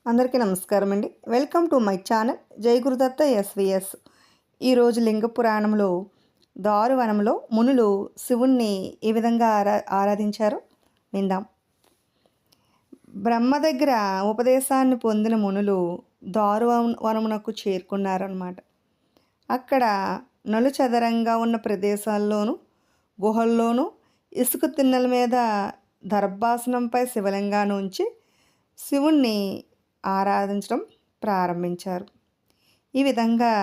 అందరికీ నమస్కారం అండి. వెల్కమ్ టు మై ఛానల్ జై గురుదత్త ఎస్విఎస్. ఈరోజు లింగ పురాణంలో దారువనంలో మునులు శివుణ్ణి ఏ విధంగా ఆరాధించారో విందాం. బ్రహ్మ దగ్గర ఉపదేశాన్ని పొందిన మునులు దారువనమునకు చేరుకున్నారన్నమాట. అక్కడ నలుచదరంగా ఉన్న ప్రదేశాల్లోనూ గుహల్లోనూ ఇసుక తిన్నెల మీద దర్భాసనంపై శివలింగాన్ని ఉంచి శివుణ్ణి ఆరాధించడం ప్రారంభించారు. ఈ విధంగా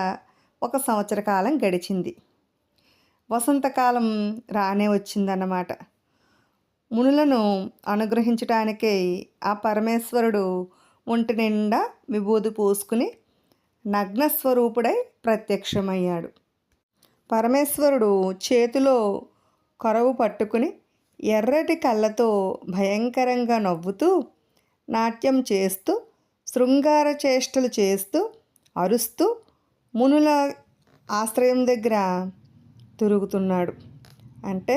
ఒక సంవత్సర కాలం గడిచింది. వసంతకాలం రానే వచ్చిందన్నమాట. మునులను అనుగ్రహించటానికై ఆ పరమేశ్వరుడు ఒంటి నిండా విభూది పూసుకుని నగ్నస్వరూపుడై ప్రత్యక్షమయ్యాడు. పరమేశ్వరుడు చేతిలో కొరవు పట్టుకుని ఎర్రటి కళ్ళతో భయంకరంగా నవ్వుతూ నాట్యం చేస్తూ శృంగార చేష్టలు చేస్తూ అరుస్తూ మునుల ఆశ్రయం దగ్గర తిరుగుతున్నాడు. అంటే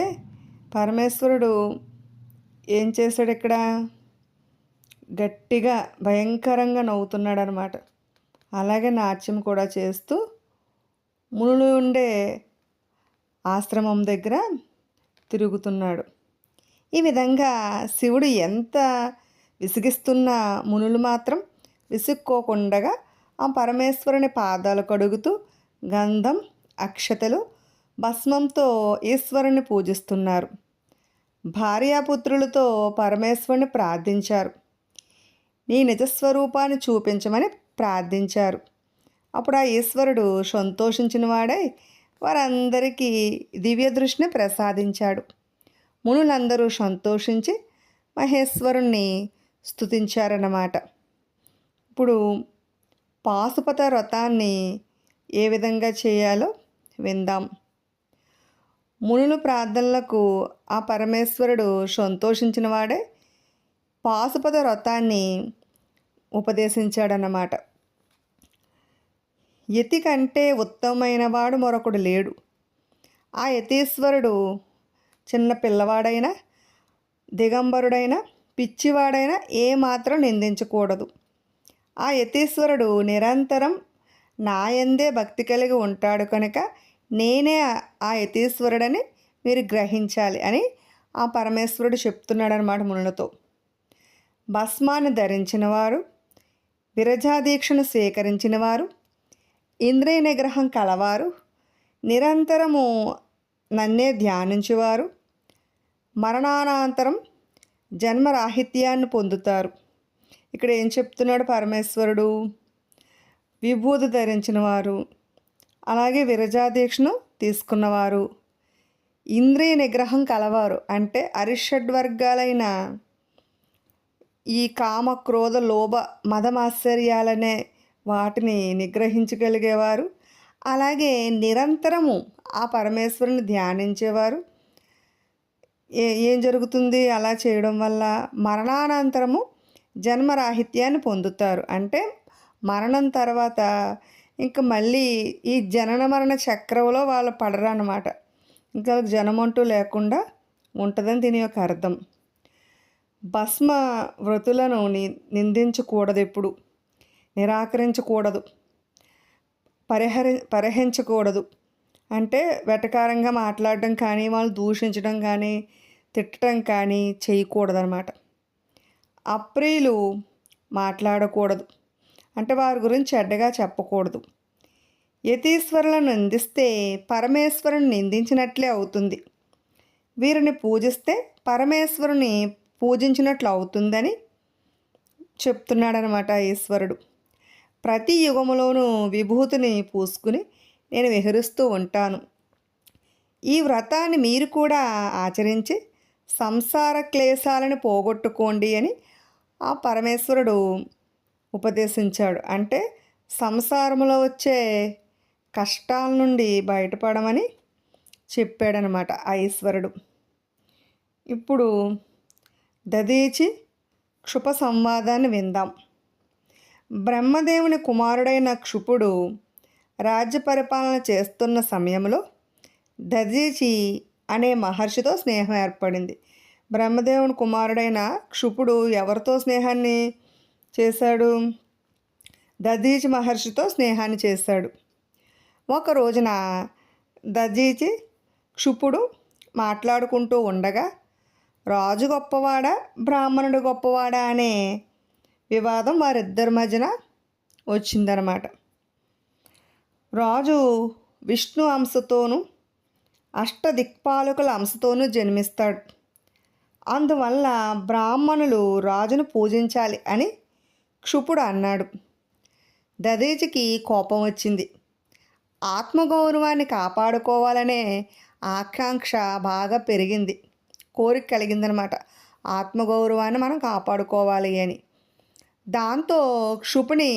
పరమేశ్వరుడు ఏం చేశాడు ఇక్కడ? గట్టిగా భయంకరంగా నవ్వుతున్నాడు అనమాట. అలాగే నాట్యం కూడా చేస్తూ మునులు ఉండే ఆశ్రమం దగ్గర తిరుగుతున్నాడు. ఈ విధంగా శివుడు ఎంత విసిగిస్తున్న మునులు మాత్రం విసుక్కోకుండా ఆ పరమేశ్వరుని పాదాలు కడుగుతూ గంధం, అక్షతలు, భస్మంతో ఈశ్వరుని పూజిస్తున్నారు. భార్యాపుత్రులతో పరమేశ్వరుని ప్రార్థించారు. నీ నిజస్వరూపాన్ని చూపించమని ప్రార్థించారు. అప్పుడు ఆ ఈశ్వరుడు సంతోషించిన వాడై వారందరికీ దివ్య దృష్టిని ప్రసాదించాడు. మునులందరూ సంతోషించి మహేశ్వరుణ్ణి స్తుతించారన్నమాట. ఇప్పుడు పాశుపత వ్రతాన్ని ఏ విధంగా చేయాలో విందాం. మునుల ప్రార్థనలకు ఆ పరమేశ్వరుడు సంతోషించిన వాడే పాశుపత వ్రతాన్ని ఉపదేశించాడన్నమాట. యతి కంటే ఉత్తమమైన వాడు మరొకడు లేడు. ఆ యతీశ్వరుడు చిన్న పిల్లవాడైనా దిగంబరుడైనా పిచ్చివాడైనా ఏమాత్రం నిందించకూడదు. ఆ యతీశ్వరుడు నిరంతరం నాయందే భక్తి కలిగి ఉంటాడు కనుక నేనే ఆ యతీశ్వరుడని మీరు గ్రహించాలి అని ఆ పరమేశ్వరుడు చెప్తున్నాడనమాట మునులతో. భస్మాన్ని ధరించిన వారు, విరజాదీక్షను స్వీకరించిన వారు, ఇంద్రియ నిగ్రహం కలవారు, నిరంతరము నన్నే ధ్యానించేవారు మరణానంతరం జన్మరాహిత్యాన్ని పొందుతారు. ఇక్కడ ఏం చెప్తున్నాడు పరమేశ్వరుడు? విభూతి ధరించిన వారు, అలాగే విరజాదీక్షను తీసుకున్నవారు, ఇంద్రియ నిగ్రహం కలవారు అంటే అరిషడ్వర్గాలైన ఈ కామ, క్రోధ, లోభ, మదమాశ్చర్యాలనే వాటిని నిగ్రహించగలిగేవారు, అలాగే నిరంతరము ఆ పరమేశ్వరుని ధ్యానించేవారు. ఏం జరుగుతుంది అలా చేయడం వల్ల? మరణానంతరము జన్మరాహిత్యాన్ని పొందుతారు. అంటే మరణం తర్వాత ఇంక మళ్ళీ ఈ జనన మరణ చక్రంలో వాళ్ళు పడరు అన్నమాట. ఇంకా జనమంటూ లేకుండా ఉంటుందని దీని యొక్క అర్థం. భస్మ వ్రతులను నిందించకూడదు, ఎప్పుడు నిరాకరించకూడదు, పరిహరించకూడదు. అంటే వెటకారంగా మాట్లాడడం కానీ, వాళ్ళు దూషించడం కానీ, తిట్టడం కానీ చేయకూడదన్నమాట. అప్రియులు మాట్లాడకూడదు, అంటే వారి గురించి చెడ్డగా చెప్పకూడదు. యతీశ్వరులను నిందిస్తే పరమేశ్వరుని నిందించినట్లే అవుతుంది. వీరిని పూజిస్తే పరమేశ్వరుని పూజించినట్లు అవుతుందని చెప్తున్నాడనమాట ఈశ్వరుడు. ప్రతి యుగములోనూ విభూతిని పూసుకుని నేను విహరిస్తూ ఉంటాను. ఈ వ్రతాన్ని మీరు కూడా ఆచరించి సంసార క్లేశాలను పోగొట్టుకోండి అని ఆ పరమేశ్వరుడు ఉపదేశించాడు. అంటే సంసారంలో వచ్చే కష్టాల నుండి బయటపడమని చెప్పాడనమాట ఆ ఈశ్వరుడు. ఇప్పుడు దదీచి క్షుప సంవాదాన్ని విందాం. బ్రహ్మదేవుని కుమారుడైన క్షుపుడు రాజ్య పరిపాలన చేస్తున్న సమయంలో దదీచి అనే మహర్షితో స్నేహం ఏర్పడింది. బ్రహ్మదేవుని కుమారుడైన క్షుపుడు ఎవరితో స్నేహాన్ని చేశాడు? దధీచి మహర్షితో స్నేహాన్ని చేశాడు. ఒక రోజున దధీచి క్షుపుడు మాట్లాడుకుంటూ ఉండగా రాజు గొప్పవాడా బ్రాహ్మణుడు గొప్పవాడా అనే వివాదం వారిద్దరి మధ్యన వచ్చిందనమాట. రాజు విష్ణు అంశతోనూ అష్టదిక్పాలకుల అంశతోనూ జన్మిస్తాడు. అందువల్ల బ్రాహ్మణులు రాజును పూజించాలి అని క్షుపుడు అన్నాడు. దధీచికి కోపం వచ్చింది. ఆత్మగౌరవాన్ని కాపాడుకోవాలనే ఆకాంక్ష బాగా పెరిగింది. కోరిక కలిగిందనమాట. ఆత్మగౌరవాన్ని మనం కాపాడుకోవాలి అని. దాంతో క్షుపుని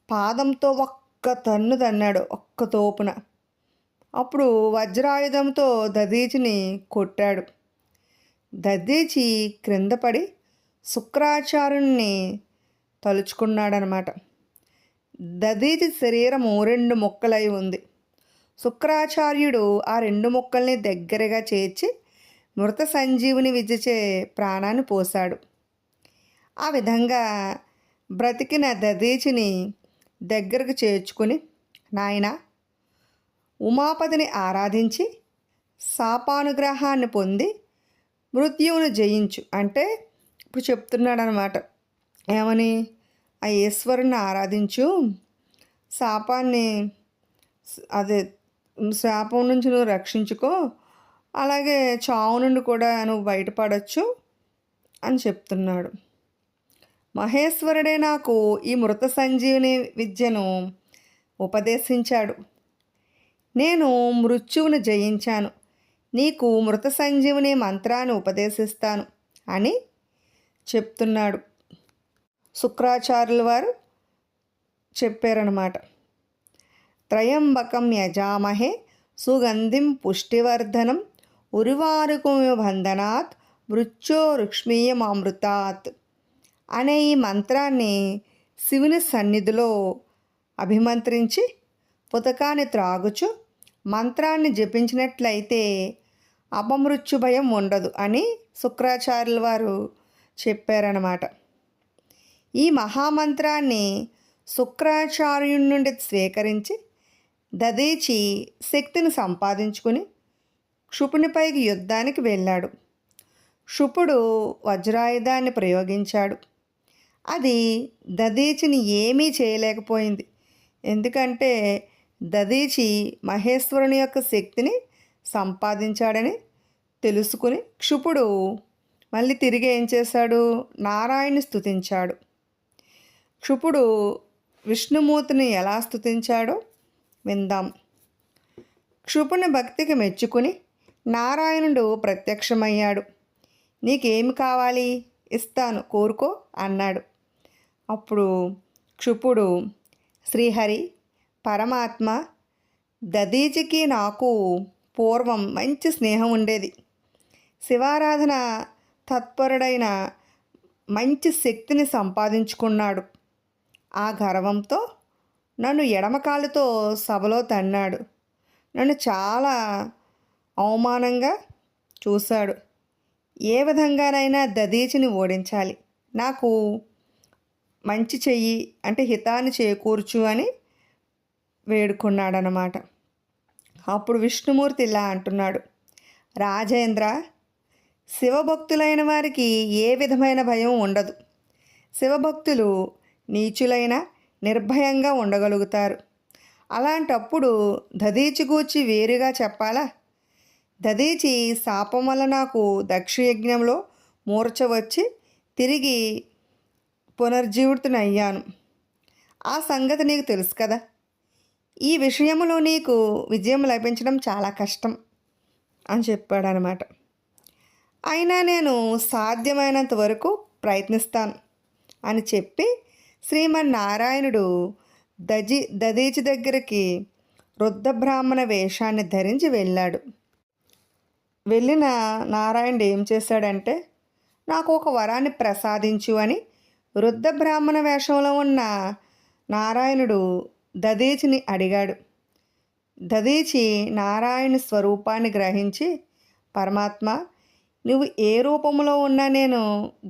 పాదంతో ఒక్క తన్ను తన్నాడు, ఒక్క తోపున. అప్పుడు వజ్రాయుధంతో దధీచిని కొట్టాడు. దధీచి క్రింద పడి శుక్రాచార్యుని తలుచుకున్నాడనమాట. దధీచి శరీరము 2 ముక్కలై ఉంది. శుక్రాచార్యుడు ఆ 2 ముక్కల్ని దగ్గరగా చేర్చి మృత సంజీవుని విద్యచే ప్రాణాన్ని పోశాడు. ఆ విధంగా బ్రతికిన దధీచిని దగ్గరకు చేర్చుకుని, నాయనా, ఉమాపతిని ఆరాధించి శాపానుగ్రహాన్ని పొంది మృత్యువును జయించు అంటే ఇప్పుడు చెప్తున్నాడు అనమాట. ఏమని? ఆ ఈశ్వరుని ఆరాధించు, శాపాన్ని శాపం నుంచి నువ్వు రక్షించుకో, అలాగే చావు నుండి కూడా నువ్వు బయటపడవచ్చు అని చెప్తున్నాడు. మహేశ్వరుడే నాకు ఈ మృత సంజీవిని విద్యను ఉపదేశించాడు. నేను మృత్యువును జయించాను. నీకు మృత సంజీవిని మంత్రాన్ని ఉపదేశిస్తాను అని చెప్తున్నాడు. శుక్రాచార్యుల వారు చెప్పారనమాట. త్రయంబకం యజామహే సుగంధిం పుష్టివర్ధనం ఉరివారుకుమి బంధనాత్ మృత్యోరుక్ష్మీయమామృతాత్ అనే ఈ మంత్రాన్ని శివుని సన్నిధిలో అభిమంత్రించి పుతకాన్ని త్రాగుచు మంత్రాన్ని జపించినట్లయితే అపమృత్యు భయం ఉండదు అని శుక్రాచార్యుల వారు చెప్పారన్నమాట. ఈ మహామంత్రాన్ని శుక్రాచార్యుని నుండి స్వీకరించి దధీచి శక్తిని సంపాదించుకుని క్షుపునిపైకి యుద్ధానికి వెళ్ళాడు. క్షుపుడు వజ్రాయుధాన్ని ప్రయోగించాడు. అది దధీచిని ఏమీ చేయలేకపోయింది. ఎందుకంటే దధీచి మహేశ్వరుని యొక్క శక్తిని సంపాదించాడని తెలుసుకుని క్షుపుడు మళ్ళీ తిరిగి ఏం చేశాడు? నారాయణ్ణి స్తుతించాడు. క్షుపుడు విష్ణుమూర్తిని ఎలా స్తుతించాడో విందాం. క్షుపుని భక్తికి మెచ్చుకుని నారాయణుడు ప్రత్యక్షమయ్యాడు. నీకేమి కావాలి? ఇస్తాను, కోరుకో అన్నాడు. అప్పుడు క్షుపుడు, శ్రీహరి పరమాత్మ, దధీచికి నాకు పూర్వం మంచి స్నేహం ఉండేది. శివారాధన తత్పరుడైన మంచి శక్తిని సంపాదించుకున్నాడు. ఆ గర్వంతో నన్ను ఎడమకాలుతో సభలో తన్నాడు. నన్ను చాలా అవమానంగా చూశాడు. ఏ విధంగానైనా దధీచిని ఓడించాలి, నాకు మంచి చెయ్యి అంటే హితాన్ని చేకూర్చు అని వేడుకున్నాడనమాట. అప్పుడు విష్ణుమూర్తి ఇలా అంటున్నాడు, రాజేంద్ర, శివభక్తులైన వారికి ఏ విధమైన భయం ఉండదు. శివభక్తులు నీచులైన నిర్భయంగా ఉండగలుగుతారు. అలాంటప్పుడు దధీచి గూర్చి వేరుగా చెప్పాలా? దధీచి శాపం వల్ల నాకు దక్షయజ్ఞంలో మూర్ఛ వచ్చి తిరిగి పునర్జీవితునయ్యాను. ఆ సంగతి నీకు తెలుసు కదా. ఈ విషయంలో నీకు విజయం లభించడం చాలా కష్టం అని చెప్పాడనమాట. అయినా నేను సాధ్యమైనంత వరకు ప్రయత్నిస్తాను అని చెప్పి శ్రీమన్నారాయణుడు దధీచి దగ్గరికి రుద్రబ్రాహ్మణ వేషాన్ని ధరించి వెళ్ళాడు. వెళ్ళిన నారాయణుడు ఏం చేశాడంటే, నాకు ఒక వరాన్ని ప్రసాదించు అని రుద్రబ్రాహ్మణ వేషంలో ఉన్న నారాయణుడు దధీచిని అడిగాడు. దధీచి నారాయణ స్వరూపాన్ని గ్రహించి, పరమాత్మ, నువ్వు ఏ రూపంలో ఉన్నా నేను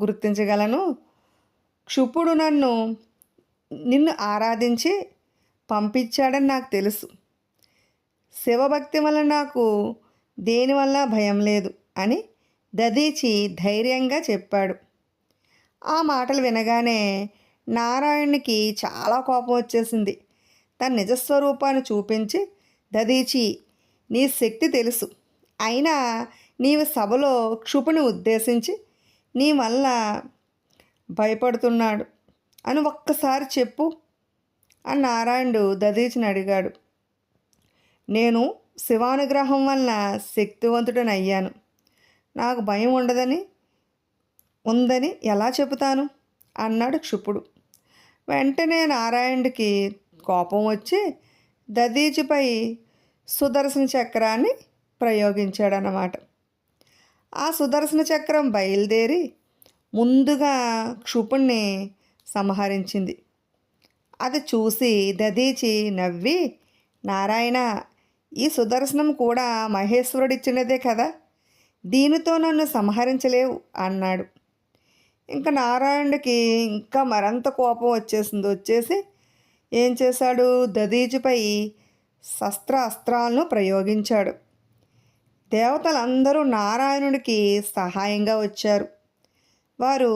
గుర్తించగలను. క్షుపుడు నిన్ను ఆరాధించి పంపించాడని నాకు తెలుసు. శివభక్తి వల్ల నాకు దేనివల్ల భయం లేదు అని దధీచి ధైర్యంగా చెప్పాడు. ఆ మాటలు వినగానే నారాయణునికి చాలా కోపం వచ్చేసింది. తన నిజస్వరూపాన్ని చూపించి, దధీచి, నీ శక్తి తెలుసు, అయినా నీవు సభలో క్షుపుని ఉద్దేశించి నీ వల్ల భయపడుతున్నాడు అని ఒక్కసారి చెప్పు అని నారాయణుడు దధీచిని అడిగాడు. నేను శివానుగ్రహం వలన శక్తివంతుడని అయ్యాను, నాకు భయం ఉందని ఎలా చెబుతాను అన్నాడు క్షుపుడు. వెంటనే నారాయణుడికి కోపం వచ్చి దధీచిపై సుదర్శన చక్రాన్ని ప్రయోగించాడన్నమాట. ఆ సుదర్శన చక్రం బయలుదేరి ముందుగా క్షుపుణ్ణి సంహరించింది. అది చూసి దధీచి నవ్వి, నారాయణ, ఈ సుదర్శనం కూడా మహేశ్వరుడిచ్చినదే కదా, దీనితో నన్ను సంహరించలేవు అన్నాడు. ఇంకా నారాయణుడికి ఇంకా మరింత కోపం వచ్చేసి ఏం చేశాడు, దధీచిపై అస్త్రాలను ప్రయోగించాడు. దేవతలందరూ నారాయణుడికి సహాయంగా వచ్చారు. వారు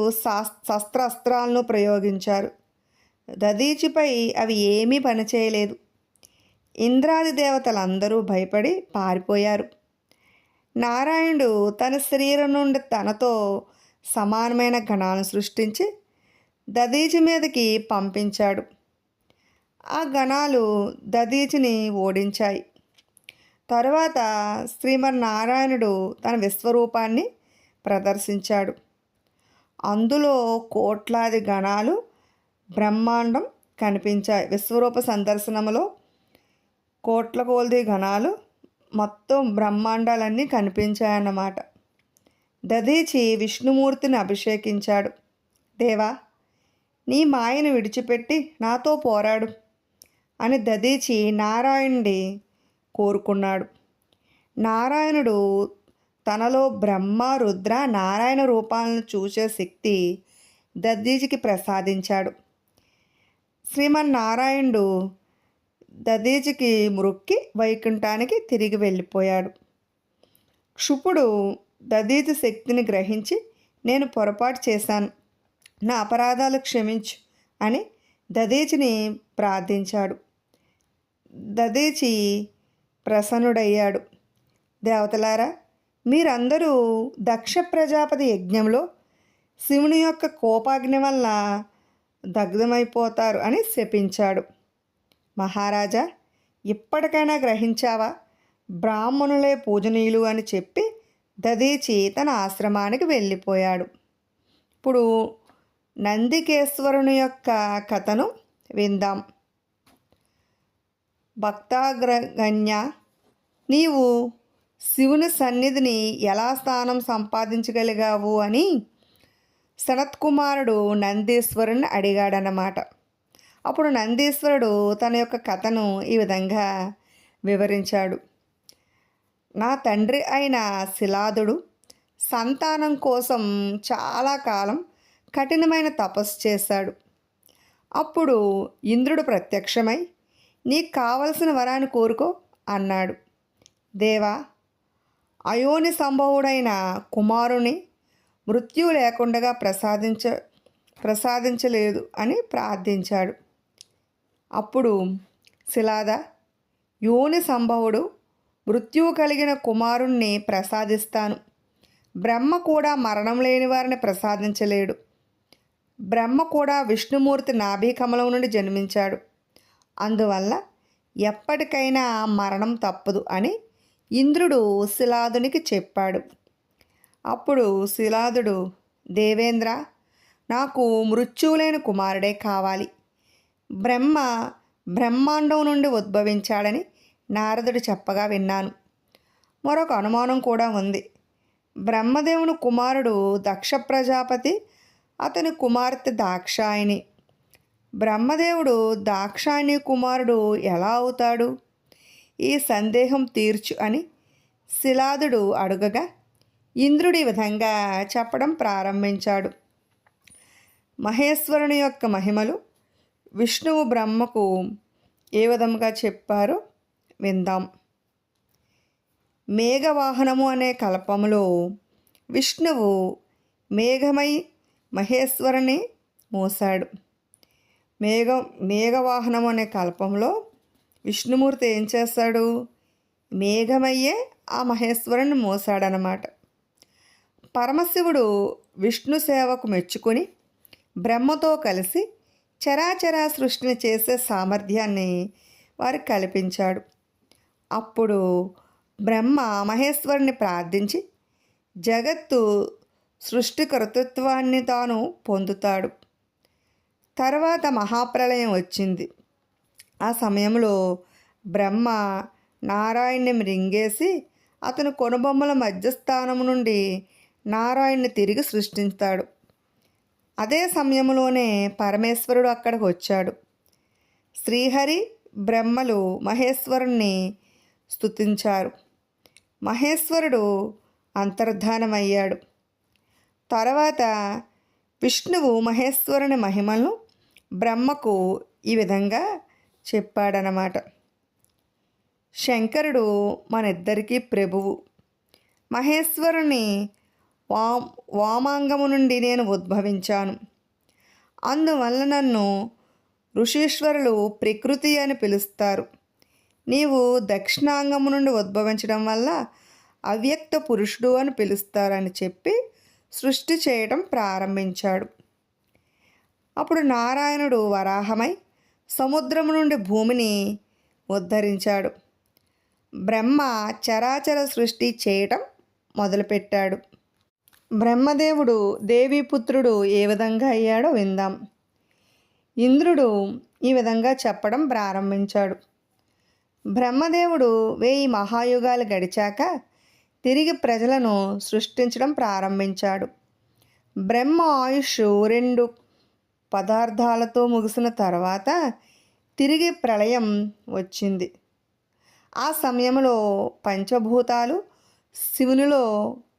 అస్త్రాలను ప్రయోగించారు. దధీచిపై అవి ఏమీ పనిచేయలేదు. ఇంద్రాది దేవతలందరూ భయపడి పారిపోయారు. నారాయణుడు తన శరీరం నుండి తనతో సమానమైన గణాలను సృష్టించి దధీచి మీదకి పంపించాడు. ఆ గణాలు దధీచిని ఓడించాయి. తరువాత శ్రీమన్నారాయణుడు తన విశ్వరూపాన్ని ప్రదర్శించాడు. అందులో కోట్లాది గణాలు బ్రహ్మాండం కనిపించాయి. విశ్వరూప సందర్శనములో కోట్ల కొలది గణాలు మొత్తం బ్రహ్మాండాలన్నీ కనిపించాయన్నమాట. దధీచి విష్ణుమూర్తిని అభిషేకించాడు. దేవా, నీ మాయను విడిచిపెట్టి నాతో పోరాడు అని దధీచి నారాయణుడి కోరుకున్నాడు. నారాయణుడు తనలో బ్రహ్మ, రుద్ర, నారాయణ రూపాలను చూసే శక్తి దధీచికి ప్రసాదించాడు. శ్రీమన్నారాయణుడు దధీచికి మొక్కి వైకుంఠానికి తిరిగి వెళ్ళిపోయాడు. క్షుపుడు దధీచి శక్తిని గ్రహించి, నేను పొరపాటు చేశాను, నా అపరాధాలు క్షమించు అని దధీచిని ప్రార్థించాడు. దధీచి ప్రసన్నుడయ్యాడు. దేవతలారా, మీరందరూ దక్ష ప్రజాపతి యజ్ఞంలో శివుని యొక్క కోపాగ్ని వల్ల దగ్ధమైపోతారు అని శపించాడు. మహారాజా, ఇప్పటికైనా గ్రహించావా, బ్రాహ్మణులే పూజనీయులు అని చెప్పి దధీచి తన ఆశ్రమానికి వెళ్ళిపోయాడు. ఇప్పుడు నందికేశ్వరుని యొక్క కథను విందాం. భక్తాగ్రగణ్య, నీవు శివుని సన్నిధిని ఎలా స్థానం సంపాదించగలిగావు అని సనత్కుమారుడు నందీశ్వరుని అడిగాడన్నమాట. అప్పుడు నందీశ్వరుడు తన యొక్క కథను ఈ విధంగా వివరించాడు. నా తండ్రి అయిన శిలాదుడు సంతానం కోసం చాలా కాలం కఠినమైన తపస్సు చేశాడు. అప్పుడు ఇంద్రుడు ప్రత్యక్షమై, నీకు కావలసిన వరాన్ని కోరుకో అన్నాడు. దేవా, అయోని సంభవుడైన కుమారుని మృత్యు లేకుండా ప్రసాదించలేదు అని ప్రార్థించాడు. అప్పుడు శిలాద, యోని సంభవుడు మృత్యువు కలిగిన కుమారుణ్ణి ప్రసాదిస్తాను. బ్రహ్మ కూడా మరణం లేని వారిని ప్రసాదించలేడు. బ్రహ్మ కూడా విష్ణుమూర్తి నాభీకమలం నుండి జన్మించాడు. అందువల్ల ఎప్పటికైనా మరణం తప్పదు అని ఇంద్రుడు శిలాదునికి చెప్పాడు. అప్పుడు శిలాదుడు, దేవేంద్ర, నాకు మృత్యువులేని కుమారుడే కావాలి. బ్రహ్మాండం నుండి ఉద్భవించాడని నారదుడు చెప్పగా విన్నాను. మరొక అనుమానం కూడా ఉంది. బ్రహ్మదేవుని కుమారుడు దక్ష ప్రజాపతి, అతని కుమార్తె దాక్షాయిని. బ్రహ్మదేవుడు దాక్షాయిని కుమారుడు ఎలా అవుతాడు? ఈ సందేహం తీర్చు అని శిలాదుడు అడుగగా ఇంద్రుడి విధంగా చెప్పడం ప్రారంభించాడు. మహేశ్వరుని యొక్క మహిమలు విష్ణువు బ్రహ్మకు ఏ విధముగా చెప్పారో విందాం. మేఘవాహనము అనే కల్పములో విష్ణువు మేఘమై మహేశ్వరుని మోసాడు. మేఘవాహనం అనే కల్పంలో విష్ణుమూర్తి ఏం చేస్తాడు? మేఘమయ్యే ఆ మహేశ్వరుని మోసాడనమాట. పరమశివుడు విష్ణు సేవకు మెచ్చుకొని బ్రహ్మతో కలిసి చరాచర సృష్టిని చేసే సామర్థ్యాన్ని వారికి కల్పించాడు. అప్పుడు బ్రహ్మ మహేశ్వరుని ప్రార్థించి జగత్తు సృష్టికర్తృత్వాన్ని తాను పొందుతాడు. తర్వాత మహాప్రళయం వచ్చింది. ఆ సమయంలో బ్రహ్మ నారాయణ్ణి మృంగేసి అతను కొనుబొమ్మల మధ్యస్థానం నుండి నారాయణ్ణి తిరిగి సృష్టిస్తాడు. అదే సమయంలోనే పరమేశ్వరుడు అక్కడికి వచ్చాడు. శ్రీహరి బ్రహ్మలు మహేశ్వరుణ్ణి స్తుతించారు. మహేశ్వరుడు అంతర్ధానమయ్యాడు. తర్వాత విష్ణువు మహేశ్వరుని మహిమలను బ్రహ్మకు ఈ విధంగా చెప్పాడనమాట. శంకరుడు మనిద్దరికీ ప్రభువు. మహేశ్వరుని వామాంగము నుండి నేను ఉద్భవించాను. అందువల్ల నన్ను ఋషీశ్వరులు ప్రకృతి అని పిలుస్తారు. నీవు దక్షిణాంగము నుండి ఉద్భవించడం వల్ల అవ్యక్త పురుషుడు అని పిలుస్తారని చెప్పి సృష్టి చేయడం ప్రారంభించాడు. అప్పుడు నారాయణుడు వరాహమై సముద్రము నుండి భూమిని ఉద్ధరించాడు. బ్రహ్మ చరాచర సృష్టి చేయటం మొదలుపెట్టాడు. బ్రహ్మదేవుడు దేవీపుత్రుడు ఏ విధంగా అయ్యాడో విందాం. ఇంద్రుడు ఈ విధంగా చెప్పడం ప్రారంభించాడు. బ్రహ్మదేవుడు 1000 మహాయుగాలు గడిచాక తిరిగి ప్రజలను సృష్టించడం ప్రారంభించాడు. బ్రహ్మ ఆయుష్ 2 పదార్థాలతో ముగిసిన తర్వాత తిరిగి ప్రళయం వచ్చింది. ఆ సమయంలో పంచభూతాలు శివునిలో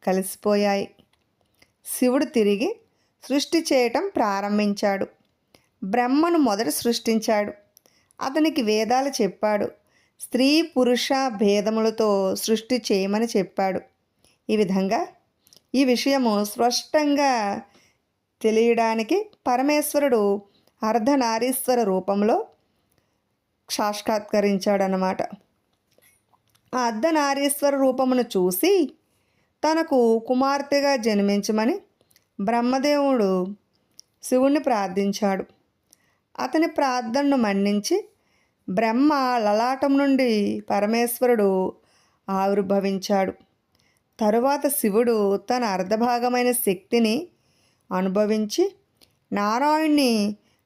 కలిసిపోయాయి. శివుడు తిరిగి సృష్టి చేయటం ప్రారంభించాడు. బ్రహ్మను మొదట సృష్టించాడు. అతనికి వేదాలు చెప్పాడు. స్త్రీ పురుష భేదములతో సృష్టి చేయమని చెప్పాడు. ఈ విధంగా ఈ విషయము స్పష్టంగా తెలియడానికి పరమేశ్వరుడు అర్ధనారీశ్వర రూపంలో సాక్షాత్కరించాడనమాట. ఆ అర్ధనారీశ్వర రూపమును చూసి తనకు కుమార్తెగా జన్మించమని బ్రహ్మదేవుడు శివుణ్ణి ప్రార్థించాడు. అతని ప్రార్థనను మన్నించి బ్రహ్మ లలాటం నుండి పరమేశ్వరుడు ఆవిర్భవించాడు. తరువాత శివుడు తన అర్ధభాగమైన శక్తిని అనుభవించి నారాయణ్ణి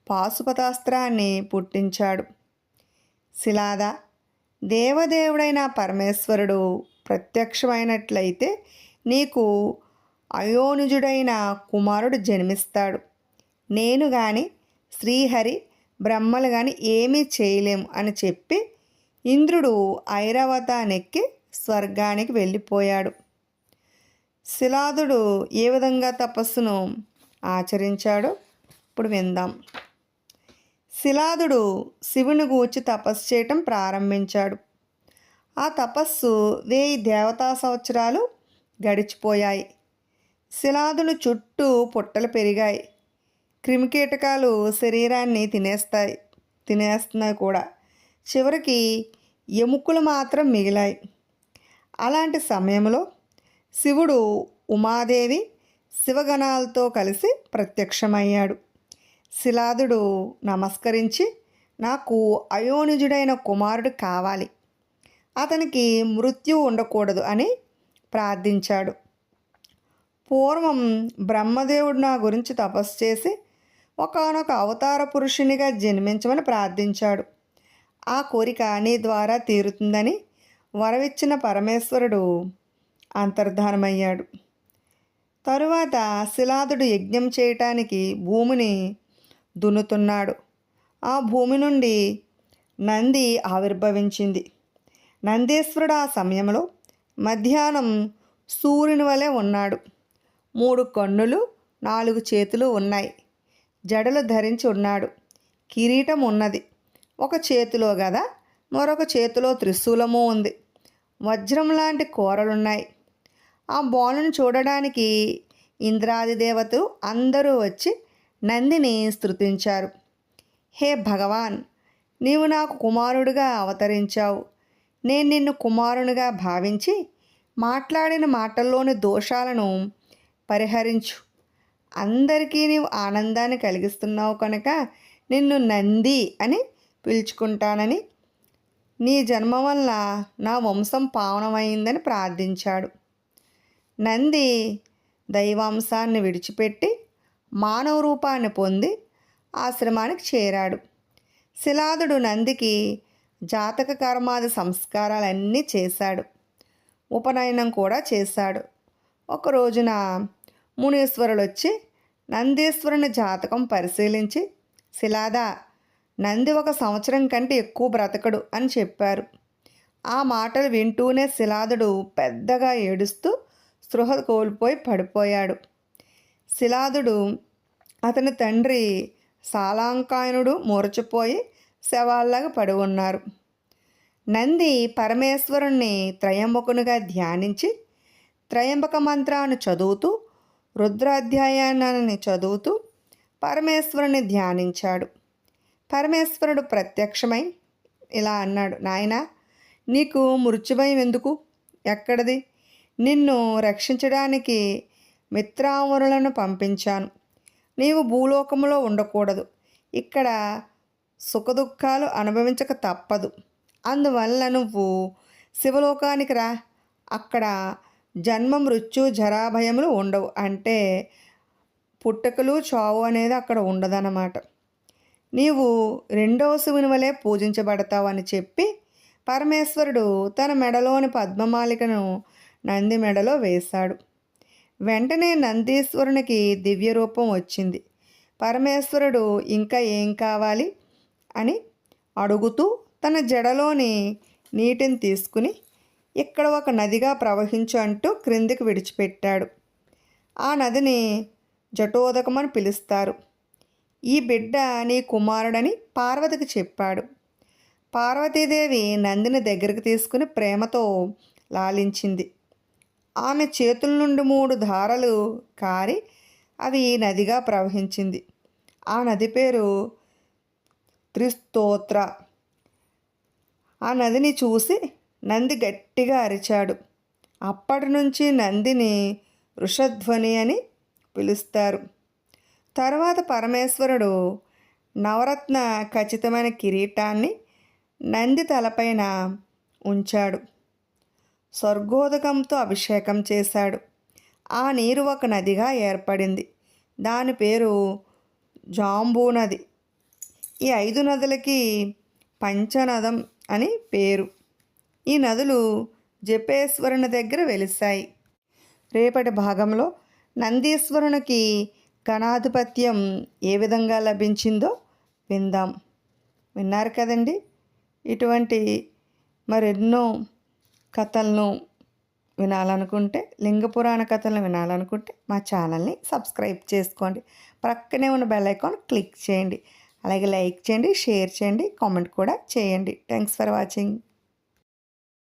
పాశుపతాస్త్రాన్ని పుట్టించాడు. శిలాద దేవదేవుడైన పరమేశ్వరుడు ప్రత్యక్షమైనట్లయితే నీకు అయోనిజుడైన కుమారుడు జన్మిస్తాడు. నేను గాని శ్రీహరి బ్రహ్మలు కానీ ఏమీ చేయలేము అని చెప్పి ఇంద్రుడు ఐరావతానెక్కి స్వర్గానికి వెళ్ళిపోయాడు. శిలాదుడు ఏ విధంగా తపస్సును ఆచరించాడో ఇప్పుడు విందాం. శిలాదుడు శివుని గూర్చి తపస్సు చేయటం ప్రారంభించాడు. ఆ తపస్సు 1000 దేవతా సంవత్సరాలు గడిచిపోయాయి. శిలాదుని చుట్టూ పుట్టలు పెరిగాయి. క్రిమికీటకాలు శరీరాన్ని తినేస్తున్నాయి కూడా. చివరికి ఎముకలు మాత్రం మిగిలాయి. అలాంటి సమయంలో శివుడు ఉమాదేవి శివగణాలతో కలిసి ప్రత్యక్షమయ్యాడు. శిలాదుడు నమస్కరించి నాకు అయోనిజుడైన కుమారుడు కావాలి, అతనికి మృత్యు ఉండకూడదు అని ప్రార్థించాడు. పూర్వం బ్రహ్మదేవుడు నా గురించి తపస్సు చేసి ఒకానొక అవతార పురుషునిగా జన్మించమని ప్రార్థించాడు. ఆ కోరిక నీ ద్వారా తీరుతుందని వరవిచ్చిన పరమేశ్వరుడు అంతర్ధానమయ్యాడు. తరువాత శిలాదుడు యజ్ఞం చేయటానికి భూమిని దున్నుతున్నాడు. ఆ భూమి నుండి నంది ఆవిర్భవించింది. నందీశ్వరుడు ఆ సమయంలో మధ్యాహ్నం సూర్యుని వలె ఉన్నాడు. 3 కన్నులు 4 చేతులు ఉన్నాయి. జడలు ధరించి ఉన్నాడు. కిరీటం ఉన్నది. ఒక చేతిలో గద, మరొక చేతిలో త్రిశూలము ఉంది. వజ్రం లాంటి కూరలున్నాయి. ఆ బాలుని చూడడానికి ఇంద్రాది దేవతలు అందరూ వచ్చి నందిని స్తుతించారు. హే భగవాన్, నీవు నాకు కుమారుడిగా అవతరించావు. నేను నిన్ను కుమారునిగా భావించి మాట్లాడిన మాటల్లోని దోషాలను పరిహరించు. అందరికీ నీవు ఆనందాన్ని కలిగిస్తున్నావు కనుక నిన్ను నంది అని పిలుచుకుంటానని, నీ జన్మ వల్ల నా వంశం పావనమైందని ప్రార్థించాడు. నంది దైవాంశాన్ని విడిచిపెట్టి మానవ రూపాన్ని పొంది ఆశ్రమానికి చేరాడు. శిలాదుడు నందికి జాతక కర్మాది సంస్కారాలన్నీ చేశాడు. ఉపనయనం కూడా చేశాడు. ఒక రోజున మునీశ్వరులు వచ్చి నందీశ్వరుని జాతకం పరిశీలించి, శిలాద, నంది 1 సంవత్సరం కంటే ఎక్కువ బ్రతకడు అని చెప్పారు. ఆ మాటలు వింటూనే శిలాదుడు పెద్దగా ఏడుస్తూ స్పృహ కోల్పోయి పడిపోయాడు. శిలాదుడు అతని తండ్రి సాలాంకాయనుడు మూర్ఛపోయి శవాల్లాగా పడి ఉన్నారు. నంది పరమేశ్వరుణ్ణి త్రయంబకునిగా ధ్యానించి త్రయంబక మంత్రాన్ని చదువుతూ రుద్రాధ్యాయాన్ని చదువుతూ పరమేశ్వరుని ధ్యానించాడు. పరమేశ్వరుడు ప్రత్యక్షమై ఇలా అన్నాడు, నాయనా, నీకు మృత్యుభయం ఎందుకు? ఎక్కడిది? నిన్ను రక్షించడానికి మిత్రావరులను పంపించాను. నీవు భూలోకంలో ఉండకూడదు. ఇక్కడ సుఖదుఖాలు అనుభవించక తప్పదు. అందువల్ల నువ్వు శివలోకానికి రా. అక్కడ జన్మ మృత్యు జరాభయములు ఉండవు. అంటే పుట్టుకలు చావు అనేది అక్కడ ఉండదన్నమాట. నీవు 2వ శివుని వలె పూజించబడతావని చెప్పి పరమేశ్వరుడు తన మెడలోని పద్మమాలికను నంది మెడలో వేశాడు. వెంటనే నందీశ్వరునికి దివ్య రూపం వచ్చింది. పరమేశ్వరుడు ఇంకా ఏం కావాలి అని అడుగుతూ తన జడలోని నీటిని తీసుకుని ఇక్కడ ఒక నదిగా ప్రవహించు అంటూ క్రిందికి విడిచిపెట్టాడు. ఆ నదిని జటోదకమని పిలుస్తారు. ఈ బిడ్డ నీ కుమారుడని పార్వతికి చెప్పాడు. పార్వతీదేవి నందిని దగ్గరికి తీసుకుని ప్రేమతో లాలించింది. ఆమె చేతుల నుండి 3 ధారలు కారి అవి నదిగా ప్రవహించింది. ఆ నది పేరు త్రిస్తోత్ర. ఆ నదిని చూసి నంది గట్టిగా అరిచాడు. అప్పటి నుంచి నందిని వృషధ్వని అని పిలుస్తారు. తర్వాత పరమేశ్వరుడు నవరత్న ఖచ్చితమైన కిరీటాన్ని నంది తలపైన ఉంచాడు. స్వర్గోదకంతో అభిషేకం చేశాడు. ఆ నీరు ఒక నదిగా ఏర్పడింది. దాని పేరు జాంబూ నది. ఈ 5 నదులకి పంచనదం అని పేరు. ఈ నదులు జపేశ్వరుని దగ్గర వెలిశాయి. రేపటి భాగంలో నందీశ్వరునికి గణాధిపత్యం ఏ విధంగా లభించిందో విందాం. విన్నారు కదండి. ఇటువంటి మరెన్నో కథలను వినాలనుకుంటే, లింగ పురాణ కథలను వినాలనుకుంటే మా ఛానల్ని సబ్స్క్రైబ్ చేసుకోండి. ప్రక్కనే ఉన్న బెల్ ఐకాన్ క్లిక్ చేయండి. అలాగే లైక్ చేయండి, షేర్ చేయండి, కామెంట్ కూడా చేయండి. Thanks for watching.